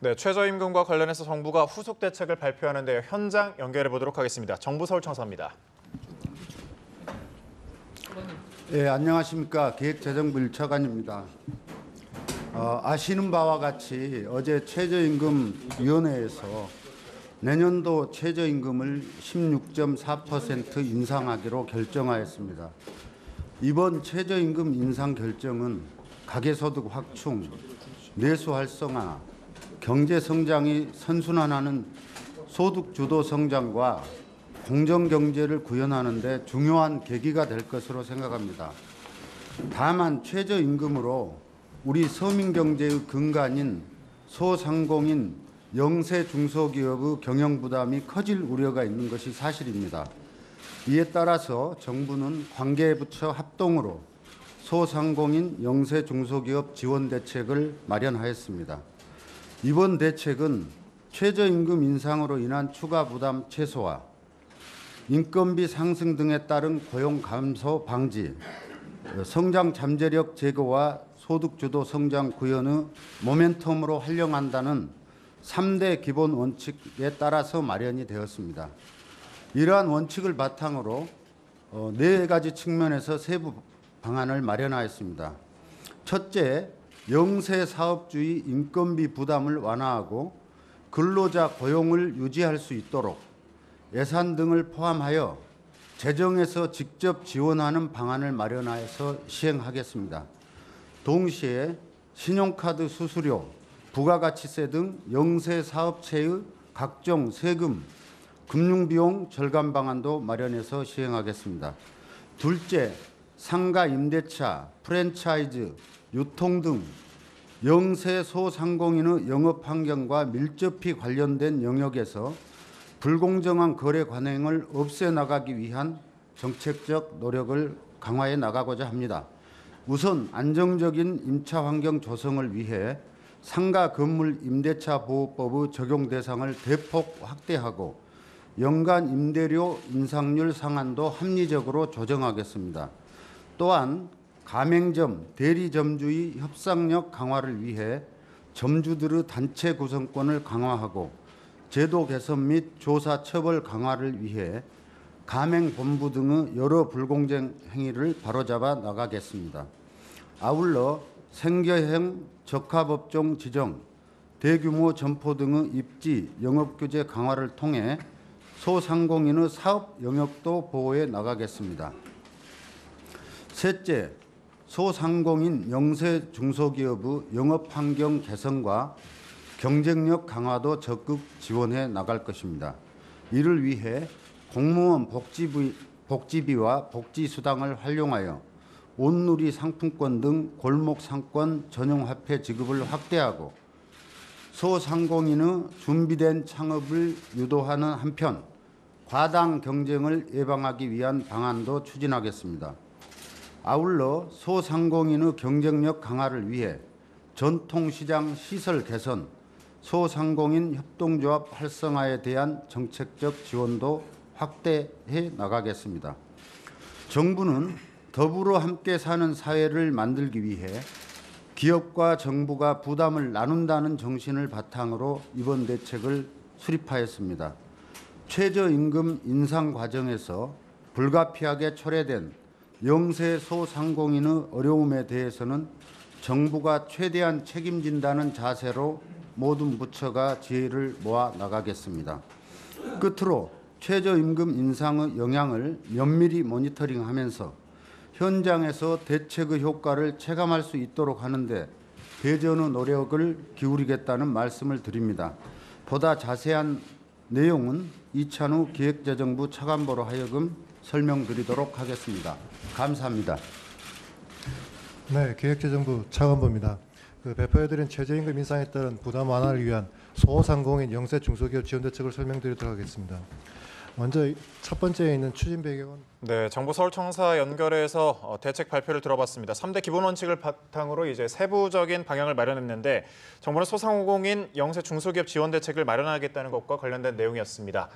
네, 최저임금과 관련해서 정부가 후속 대책을 발표하는데요. 현장 연결해 보도록 하겠습니다. 정부 서울청사입니다. 네, 안녕하십니까. 기획재정부 1차관입니다. 아시는 바와 같이 어제 최저임금위원회에서 내년도 최저임금을 16.4% 인상하기로 결정하였습니다. 이번 최저임금 인상 결정은 가계소득 확충, 내수 활성화, 경제 성장이 선순환하는 소득 주도 성장과 공정 경제를 구현하는 데 중요한 계기가 될 것으로 생각합니다. 다만 최저임금으로 우리 서민 경제의 근간인 소상공인, 영세 중소기업의 경영 부담이 커질 우려가 있는 것이 사실입니다. 이에 따라서 정부는 관계부처 합동으로 소상공인, 영세 중소기업 지원 대책을 마련하였습니다. 이번 대책은 최저임금 인상으로 인한 추가 부담 최소화, 인건비 상승 등에 따른 고용 감소 방지, 성장 잠재력 제고와 소득 주도 성장 구현의 모멘텀으로 활용한다는 3대 기본 원칙에 따라서 마련이 되었습니다. 이러한 원칙을 바탕으로 4가지 측면에서 세부 방안을 마련하였습니다. 첫째, 영세 사업주의 인건비 부담을 완화하고 근로자 고용을 유지할 수 있도록 예산 등을 포함하여 재정에서 직접 지원하는 방안을 마련하여서 시행하겠습니다. 동시에 신용카드 수수료, 부가가치세 등 영세 사업체의 각종 세금, 금융비용 절감 방안도 마련해서 시행하겠습니다. 둘째, 상가 임대차, 프랜차이즈, 유통 등 영세 소상공인의 영업 환경과 밀접히 관련된 영역에서 불공정한 거래 관행을 없애나가기 위한 정책적 노력을 강화해 나가고자 합니다. 우선 안정적인 임차 환경 조성을 위해 상가 건물 임대차 보호법의 적용 대상을 대폭 확대하고 연간 임대료 인상률 상한도 합리적으로 조정하겠습니다. 또한 가맹점, 대리점주의 협상력 강화를 위해 점주들의 단체 구성권을 강화하고 제도 개선 및 조사 처벌 강화를 위해 가맹본부 등의 여러 불공정 행위를 바로잡아 나가겠습니다. 아울러 생계형 적합업종 지정, 대규모 점포 등의 입지, 영업규제 강화를 통해 소상공인의 사업 영역도 보호해 나가겠습니다. 셋째, 소상공인 영세 중소기업의 영업환경 개선과 경쟁력 강화도 적극 지원해 나갈 것입니다. 이를 위해 공무원 복지비와 복지수당을 활용하여 온누리 상품권 등 골목상권 전용화폐 지급을 확대하고 소상공인의 준비된 창업을 유도하는 한편 과당 경쟁을 예방하기 위한 방안도 추진하겠습니다. 아울러 소상공인의 경쟁력 강화를 위해 전통시장 시설 개선, 소상공인 협동조합 활성화에 대한 정책적 지원도 확대해 나가겠습니다. 정부는 더불어 함께 사는 사회를 만들기 위해 기업과 정부가 부담을 나눈다는 정신을 바탕으로 이번 대책을 수립하였습니다. 최저임금 인상 과정에서 불가피하게 초래된 영세 소상공인의 어려움에 대해서는 정부가 최대한 책임진다는 자세로 모든 부처가 지혜를 모아 나가겠습니다. 끝으로 최저임금 인상의 영향을 면밀히 모니터링하면서 현장에서 대책의 효과를 체감할 수 있도록 하는데 대전의 노력을 기울이겠다는 말씀을 드립니다. 보다 자세한 내용은 이찬우 기획재정부 차관보로 하여금 설명드리도록 하겠습니다. 감사합니다. 네, 기획재정부 차관보입니다. 배포해드린 최저임금 인상에 따른 부담 완화를 위한 소상공인 영세 중소기업 지원 대책을 설명드리도록 하겠습니다. 먼저 첫 번째에 있는 추진 배경은 네, 정부 서울청사 연결해서 대책 발표를 들어봤습니다. 3대 기본 원칙을 바탕으로 이제 세부적인 방향을 마련했는데 정부는 소상공인 영세 중소기업 지원 대책을 마련하겠다는 것과 관련된 내용이었습니다.